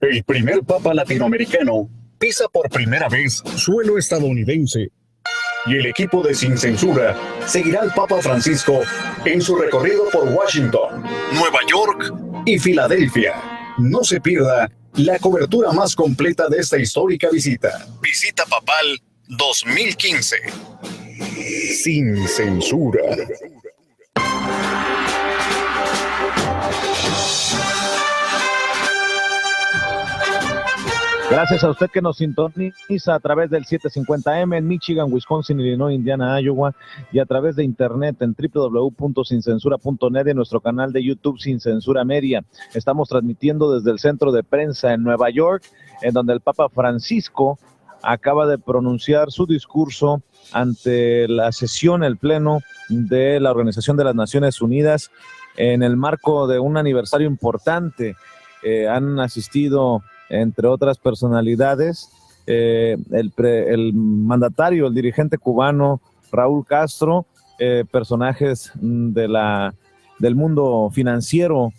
El primer papa latinoamericano pisa por primera vez suelo estadounidense y el equipo de Sin Censura seguirá al Papa Francisco en su recorrido por Washington, Nueva York y Filadelfia. No se pierda la cobertura más completa de esta histórica visita. Visita Papal 2015. Sin Censura. Gracias a usted que nos sintoniza a través del 750M en Michigan, Wisconsin, Illinois, Indiana, Iowa y a través de internet en www.sincensura.net y en nuestro canal de YouTube Sin Censura Media. Estamos transmitiendo desde el centro de prensa en Nueva York, en donde el Papa Francisco acaba de pronunciar su discurso ante la sesión, el pleno de la Organización de las Naciones Unidas en el marco de un aniversario importante. Han asistido, entre otras personalidades, el mandatario, el dirigente cubano Raúl Castro, personajes del mundo financiero.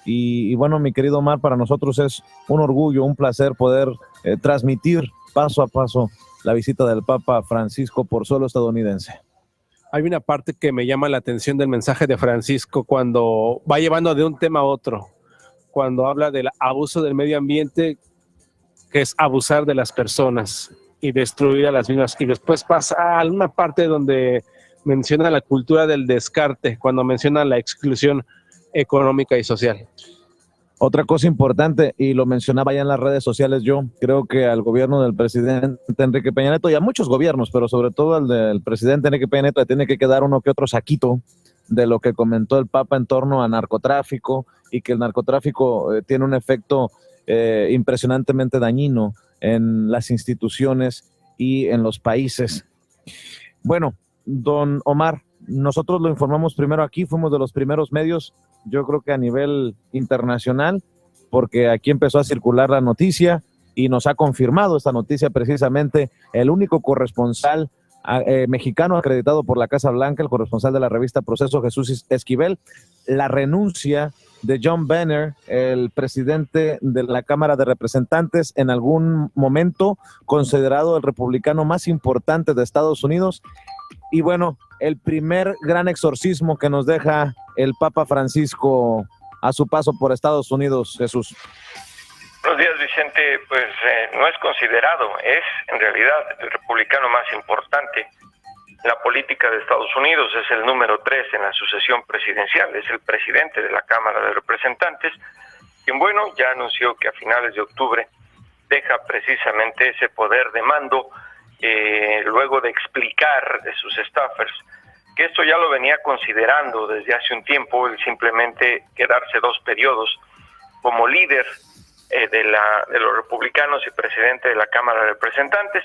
Y bueno, mi querido Omar, para nosotros es un orgullo, un placer poder transmitir paso a paso la visita del Papa Francisco por suelo estadounidense. Hay una parte que me llama la atención del mensaje de Francisco cuando va llevando de un tema a otro, cuando habla del abuso del medio ambiente, que es abusar de las personas y destruir a las mismas, y después pasa a una parte donde menciona la cultura del descarte, cuando menciona la exclusión económica y social. Otra cosa importante, y lo mencionaba ya en las redes sociales, yo creo que al gobierno del presidente Enrique Peña Nieto y a muchos gobiernos, pero sobre todo al del presidente Enrique Peña Nieto, le tiene que quedar uno que otro saquito de lo que comentó el Papa en torno a narcotráfico, y que el narcotráfico tiene un efecto impresionantemente dañino en las instituciones y en los países. Bueno, don Omar, nosotros lo informamos primero aquí, fuimos de los primeros medios, yo creo que a nivel internacional, porque aquí empezó a circular la noticia y nos ha confirmado esta noticia precisamente el único corresponsal mexicano acreditado por la Casa Blanca, el corresponsal de la revista Proceso, Jesús Esquivel, la renuncia de John Boehner, el presidente de la Cámara de Representantes, en algún momento considerado el republicano más importante de Estados Unidos. Y bueno, el primer gran exorcismo que nos deja el Papa Francisco a su paso por Estados Unidos, Jesús. Buenos días, Vicente. Pues no es considerado, es en realidad el republicano más importante en la política de Estados Unidos, es el número 3 en la sucesión presidencial, es el presidente de la Cámara de Representantes, quien, bueno, ya anunció que a finales de octubre deja precisamente ese poder de mando, luego de explicar de sus staffers que esto ya lo venía considerando desde hace un tiempo, el simplemente quedarse 2 periodos como líder de los republicanos y presidente de la Cámara de Representantes,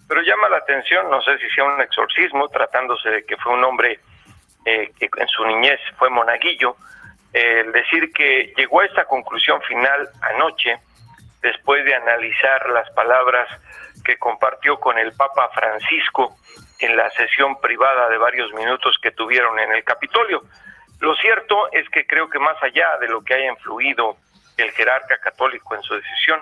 pero llama la atención, no sé si sea un exorcismo, tratándose de que fue un hombre que en su niñez fue monaguillo, el decir que llegó a esta conclusión final anoche, después de analizar las palabras que compartió con el Papa Francisco en la sesión privada de varios minutos que tuvieron en el Capitolio. Lo cierto es que creo que más allá de lo que haya influido el jerarca católico en su decisión,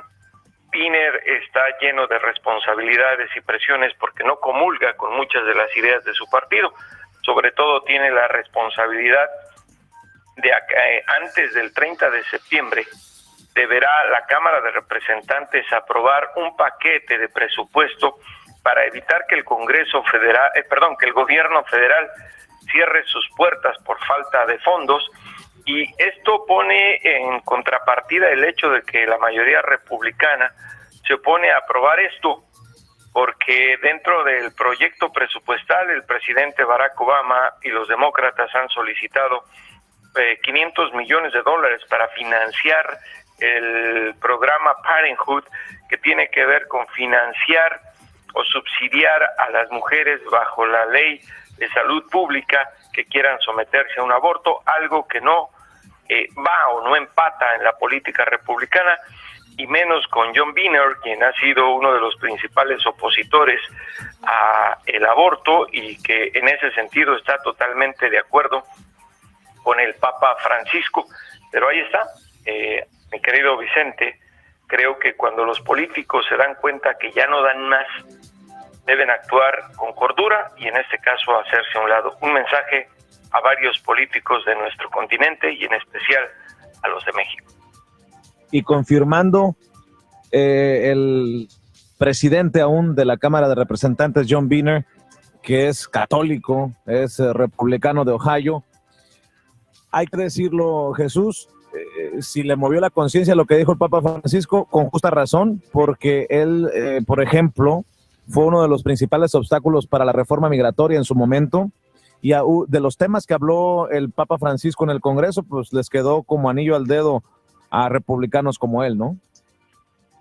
Boehner está lleno de responsabilidades y presiones porque no comulga con muchas de las ideas de su partido. Sobre todo tiene la responsabilidad de antes del 30 de septiembre deberá la Cámara de Representantes aprobar un paquete de presupuesto para evitar que el que el gobierno federal cierre sus puertas por falta de fondos. Y esto pone en contrapartida el hecho de que la mayoría republicana se opone a aprobar esto, porque dentro del proyecto presupuestal el presidente Barack Obama y los demócratas han solicitado $500 millones para financiar el programa Parenthood, que tiene que ver con financiar o subsidiar a las mujeres bajo la ley de salud pública que quieran someterse a un aborto, algo que no va o no empata en la política republicana, y menos con John Boehner, quien ha sido uno de los principales opositores a el aborto y que en ese sentido está totalmente de acuerdo con el Papa Francisco. Pero ahí está, mi querido Vicente, Creo que cuando los políticos se dan cuenta que ya no dan más, deben actuar con cordura y en este caso hacerse a un lado. Un mensaje a varios políticos de nuestro continente y en especial a los de México. Y confirmando el presidente aún de la Cámara de Representantes, John Boehner, que es católico, es republicano de Ohio. Hay que decirlo, Jesús, si le movió la conciencia lo que dijo el Papa Francisco, con justa razón, porque él, por ejemplo, fue uno de los principales obstáculos para la reforma migratoria en su momento, y de los temas que habló el Papa Francisco en el Congreso, pues les quedó como anillo al dedo a republicanos como él, ¿no?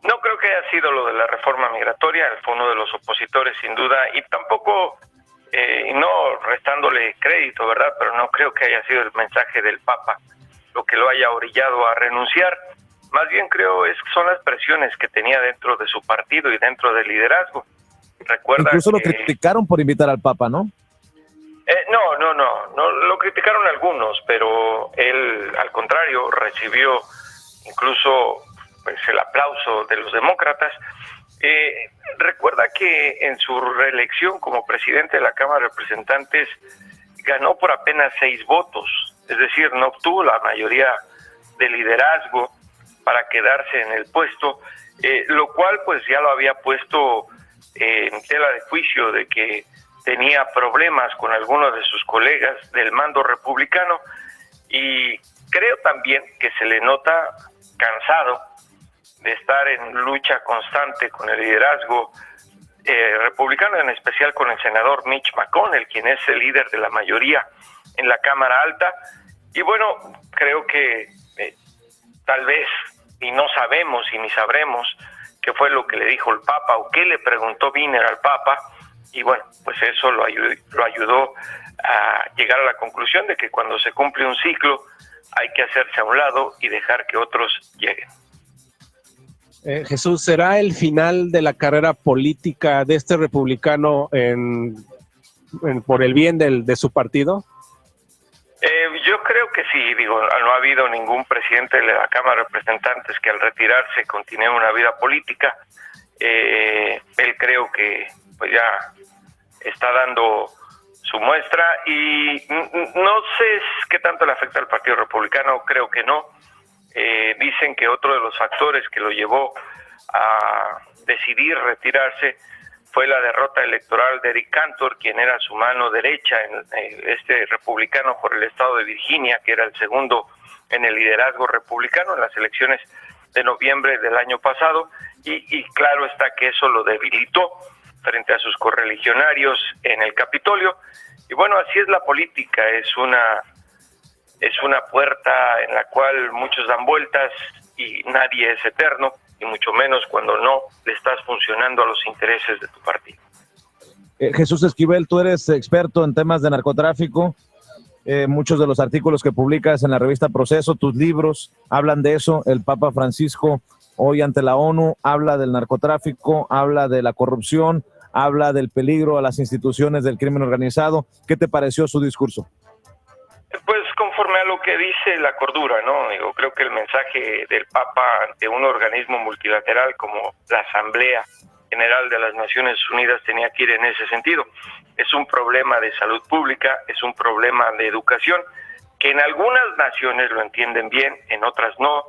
No creo que haya sido lo de la reforma migratoria, él fue uno de los opositores sin duda, y tampoco, no restándole crédito, ¿verdad? Pero no creo que haya sido el mensaje del Papa lo que lo haya orillado a renunciar. Más bien creo son las presiones que tenía dentro de su partido y dentro del liderazgo. Recuerda incluso que lo criticaron por invitar al Papa, ¿no? No, lo criticaron algunos, pero él, al contrario, recibió incluso pues, el aplauso de los demócratas. Recuerda que en su reelección como presidente de la Cámara de Representantes ganó por apenas 6 votos, es decir, no obtuvo la mayoría de liderazgo para quedarse en el puesto, lo cual pues ya lo había puesto en tela de juicio de que tenía problemas con algunos de sus colegas del mando republicano, y creo también que se le nota cansado de estar en lucha constante con el liderazgo republicano, en especial con el senador Mitch McConnell, quien es el líder de la mayoría en la Cámara Alta. Y bueno, creo que tal vez, y no sabemos y ni sabremos qué fue lo que le dijo el Papa o qué le preguntó Boehner al Papa, y bueno, pues eso lo ayudó a llegar a la conclusión de que cuando se cumple un ciclo hay que hacerse a un lado y dejar que otros lleguen. Jesús, ¿será el final de la carrera política de este republicano por el bien de su partido? Yo creo que sí, no ha habido ningún presidente de la Cámara de Representantes que al retirarse continúe una vida política. Él creo que pues ya está dando su muestra y no sé qué tanto le afecta al Partido Republicano, creo que no. Dicen que otro de los factores que lo llevó a decidir retirarse fue la derrota electoral de Eric Cantor, quien era su mano derecha en este republicano por el estado de Virginia, que era el segundo en el liderazgo republicano en las elecciones de noviembre del año pasado, y claro está que eso lo debilitó frente a sus correligionarios en el Capitolio. Y bueno, así es la política, es una puerta en la cual muchos dan vueltas y nadie es eterno, y mucho menos cuando no le estás funcionando a los intereses de tu partido. Jesús Esquivel, tú eres experto en temas de narcotráfico. Muchos de los artículos que publicas en la revista Proceso, tus libros, hablan de eso. El Papa Francisco, hoy ante la ONU, habla del narcotráfico, habla de la corrupción, habla del peligro a las instituciones del crimen organizado. ¿Qué te pareció su discurso? Pues conforme a lo que dice la cordura, ¿no? Creo que el mensaje del Papa ante un organismo multilateral como la Asamblea General de las Naciones Unidas tenía que ir en ese sentido. Es un problema de salud pública, es un problema de educación, que en algunas naciones lo entienden bien, en otras no,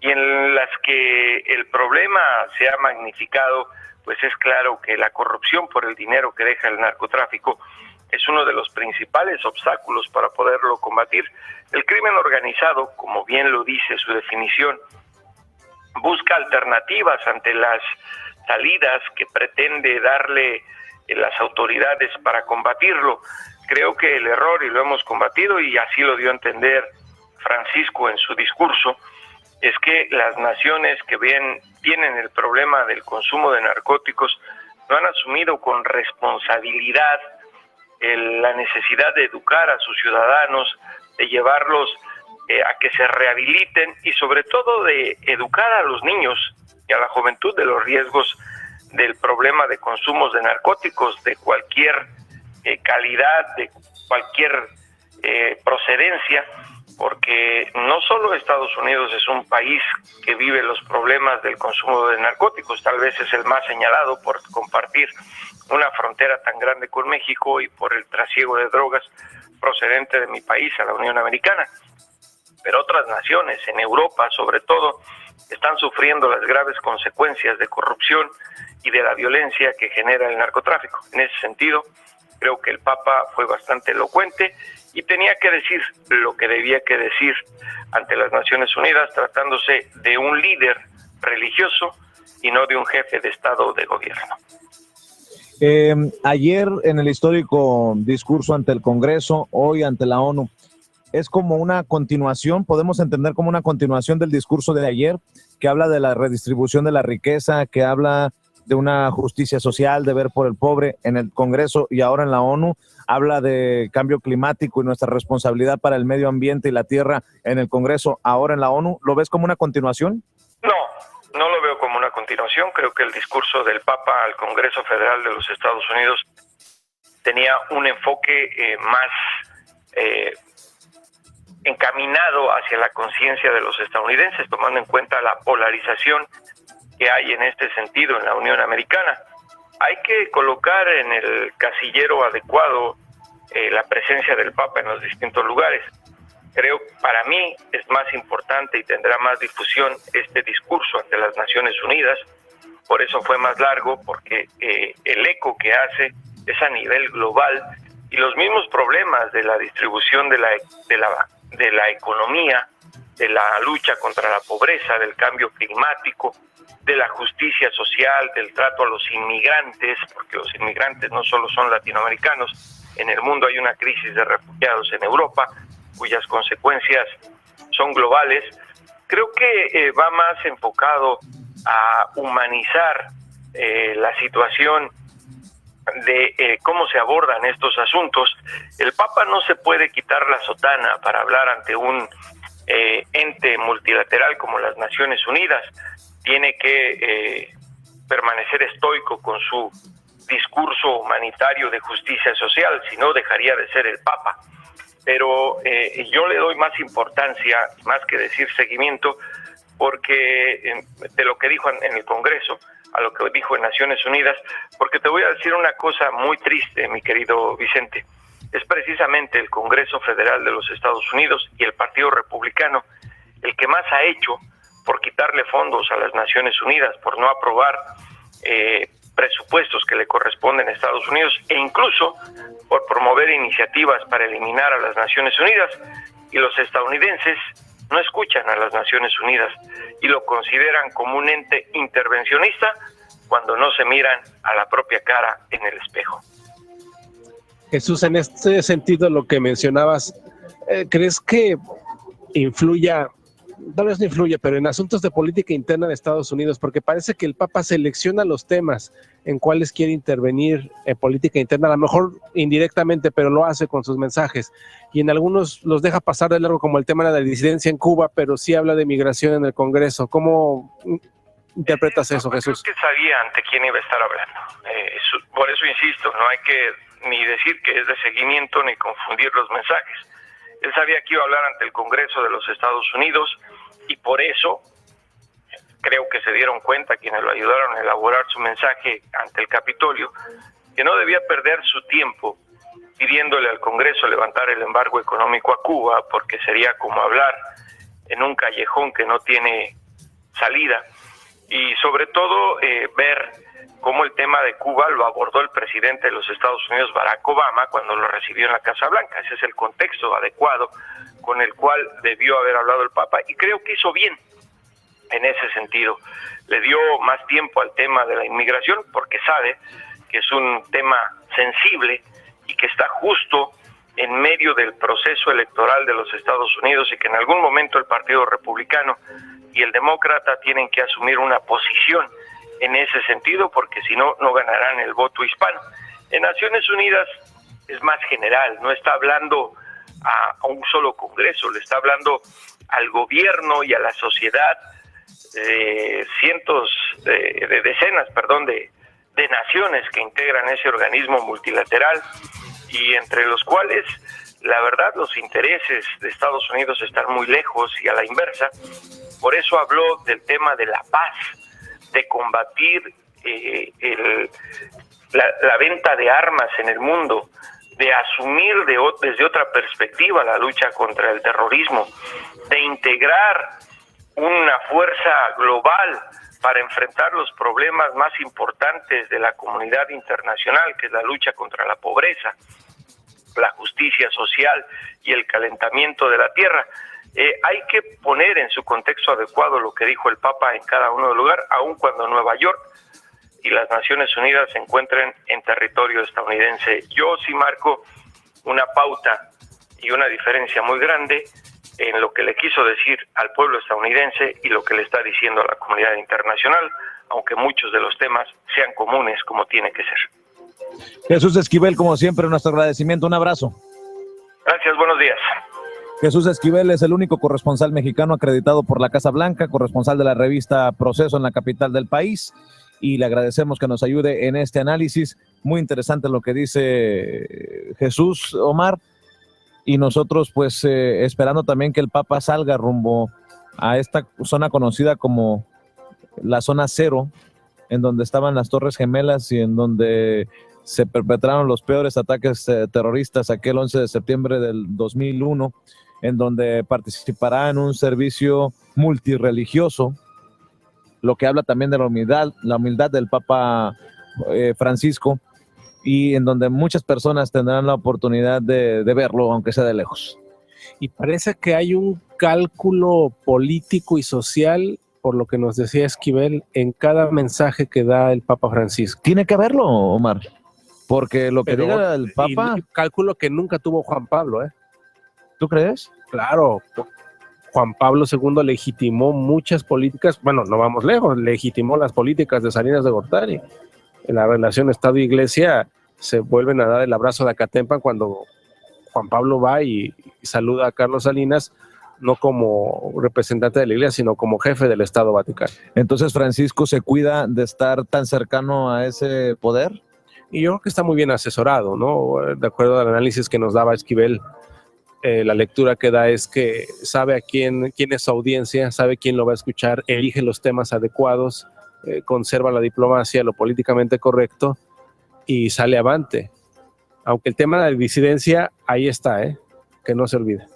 y en las que el problema se ha magnificado, pues es claro que la corrupción por el dinero que deja el narcotráfico es uno de los principales obstáculos para poderlo combatir. El crimen organizado, como bien lo dice su definición, busca alternativas ante las salidas que pretende darle las autoridades para combatirlo. Creo que el error, y lo hemos combatido, y así lo dio a entender Francisco en su discurso, es que las naciones que bien tienen el problema del consumo de narcóticos no han asumido con responsabilidad la necesidad de educar a sus ciudadanos, de llevarlos a que se rehabiliten y sobre todo de educar a los niños y a la juventud de los riesgos del problema de consumos de narcóticos de cualquier calidad, de cualquier procedencia, porque no solo Estados Unidos es un país que vive los problemas del consumo de narcóticos, tal vez es el más señalado por compartir una frontera tan grande con México y por el trasiego de drogas procedente de mi país a la Unión Americana, pero otras naciones, en Europa sobre todo, están sufriendo las graves consecuencias de corrupción y de la violencia que genera el narcotráfico. En ese sentido, creo que el Papa fue bastante elocuente y tenía que decir lo que debía que decir ante las Naciones Unidas, tratándose de un líder religioso y no de un jefe de Estado o de gobierno. Ayer en el histórico discurso ante el Congreso, hoy ante la ONU, es como una continuación, podemos entender como una continuación del discurso de ayer, que habla de la redistribución de la riqueza, que habla de una justicia social, de ver por el pobre en el Congreso y ahora en la ONU, habla de cambio climático y nuestra responsabilidad para el medio ambiente y la tierra en el Congreso, ahora en la ONU. ¿Lo ves como una continuación? No lo veo como una continuación. Creo que el discurso del Papa al Congreso Federal de los Estados Unidos tenía un enfoque más encaminado hacia la conciencia de los estadounidenses, tomando en cuenta la polarización que hay en este sentido en la Unión Americana. Hay que colocar en el casillero adecuado la presencia del Papa en los distintos lugares. Creo, para mí, es más importante y tendrá más difusión este discurso ante las Naciones Unidas. Por eso fue más largo, porque el eco que hace es a nivel global y los mismos problemas de la distribución de la economía, de la lucha contra la pobreza, del cambio climático, de la justicia social, del trato a los inmigrantes, porque los inmigrantes no solo son latinoamericanos, en el mundo hay una crisis de refugiados en Europa, cuyas consecuencias son globales. Creo que va más enfocado a humanizar la situación de cómo se abordan estos asuntos. El Papa no se puede quitar la sotana para hablar ante un ente multilateral como las Naciones Unidas. Tiene que permanecer estoico con su discurso humanitario de justicia social, si no dejaría de ser el Papa. Pero yo le doy más importancia, más que decir seguimiento, porque de lo que dijo en el Congreso, a lo que dijo en Naciones Unidas, porque te voy a decir una cosa muy triste, mi querido Vicente. Es precisamente el Congreso Federal de los Estados Unidos y el Partido Republicano el que más ha hecho por quitarle fondos a las Naciones Unidas, por no aprobar presupuestos que le corresponden a Estados Unidos e incluso por promover iniciativas para eliminar a las Naciones Unidas. Y los estadounidenses no escuchan a las Naciones Unidas y lo consideran como un ente intervencionista cuando no se miran a la propia cara en el espejo. Jesús, en este sentido, lo que mencionabas, ¿crees que influya, tal vez no influye, pero en asuntos de política interna de Estados Unidos? Porque parece que el Papa selecciona los temas en cuales quiere intervenir en política interna, a lo mejor indirectamente, pero lo hace con sus mensajes. Y en algunos los deja pasar de largo, como el tema de la disidencia en Cuba, pero sí habla de migración en el Congreso. ¿Cómo interpretas eso, Jesús? Creo que sabía ante quién iba a estar hablando. Por eso insisto, no hay que ni decir que es de seguimiento ni confundir los mensajes. Él sabía que iba a hablar ante el Congreso de los Estados Unidos y por eso creo que se dieron cuenta quienes lo ayudaron a elaborar su mensaje ante el Capitolio, que no debía perder su tiempo pidiéndole al Congreso levantar el embargo económico a Cuba, porque sería como hablar en un callejón que no tiene salida, y sobre todo ver cómo el tema de Cuba lo abordó el presidente de los Estados Unidos, Barack Obama, cuando lo recibió en la Casa Blanca. Ese es el contexto adecuado con el cual debió haber hablado el Papa, y creo que hizo bien en ese sentido. Le dio más tiempo al tema de la inmigración porque sabe que es un tema sensible y que está justo en medio del proceso electoral de los Estados Unidos y que en algún momento el Partido Republicano y el Demócrata tienen que asumir una posición en ese sentido, porque si no, no ganarán el voto hispano. En Naciones Unidas es más general, no está hablando a un solo Congreso, le está hablando al gobierno y a la sociedad, decenas de naciones que integran ese organismo multilateral, y entre los cuales la verdad los intereses de Estados Unidos están muy lejos y a la inversa. Por eso habló del tema de la paz, de combatir la venta de armas en el mundo, de asumir desde otra perspectiva la lucha contra el terrorismo, de integrar una fuerza global para enfrentar los problemas más importantes de la comunidad internacional, que es la lucha contra la pobreza, la justicia social y el calentamiento de la tierra. Hay que poner en su contexto adecuado lo que dijo el Papa en cada uno de los lugares, aun cuando Nueva York y las Naciones Unidas se encuentren en territorio estadounidense. Yo sí marco una pauta y una diferencia muy grande en lo que le quiso decir al pueblo estadounidense y lo que le está diciendo a la comunidad internacional, aunque muchos de los temas sean comunes como tiene que ser. Jesús Esquivel, como siempre, nuestro agradecimiento. Un abrazo. Gracias, buenos días. Jesús Esquivel es el único corresponsal mexicano acreditado por la Casa Blanca, corresponsal de la revista Proceso en la capital del país, y le agradecemos que nos ayude en este análisis. Muy interesante lo que dice Jesús, Omar, y nosotros pues esperando también que el Papa salga rumbo a esta zona conocida como la zona cero, en donde estaban las Torres Gemelas y en donde se perpetraron los peores ataques terroristas aquel 11 de septiembre del 2001, en donde participará en un servicio multirreligioso, lo que habla también de la humildad del Papa Francisco, y en donde muchas personas tendrán la oportunidad de verlo, aunque sea de lejos. Y parece que hay un cálculo político y social, por lo que nos decía Esquivel, en cada mensaje que da el Papa Francisco. Tiene que haberlo, Omar, porque lo que diga el Papa... Y cálculo que nunca tuvo Juan Pablo, ¿eh? ¿Tú crees? Claro, Juan Pablo II legitimó muchas políticas, bueno, no vamos lejos, legitimó las políticas de Salinas de Gortari. En la relación Estado-Iglesia se vuelven a dar el abrazo de Acatempan cuando Juan Pablo va y saluda a Carlos Salinas, no como representante de la Iglesia, sino como jefe del Estado Vaticano. Entonces Francisco se cuida de estar tan cercano a ese poder. Y yo creo que está muy bien asesorado, ¿no? De acuerdo al análisis que nos daba Esquivel, la lectura que da es que sabe a quién es su audiencia, sabe quién lo va a escuchar, elige los temas adecuados, conserva la diplomacia, lo políticamente correcto y sale avante. Aunque el tema de la disidencia ahí está, que no se olvide.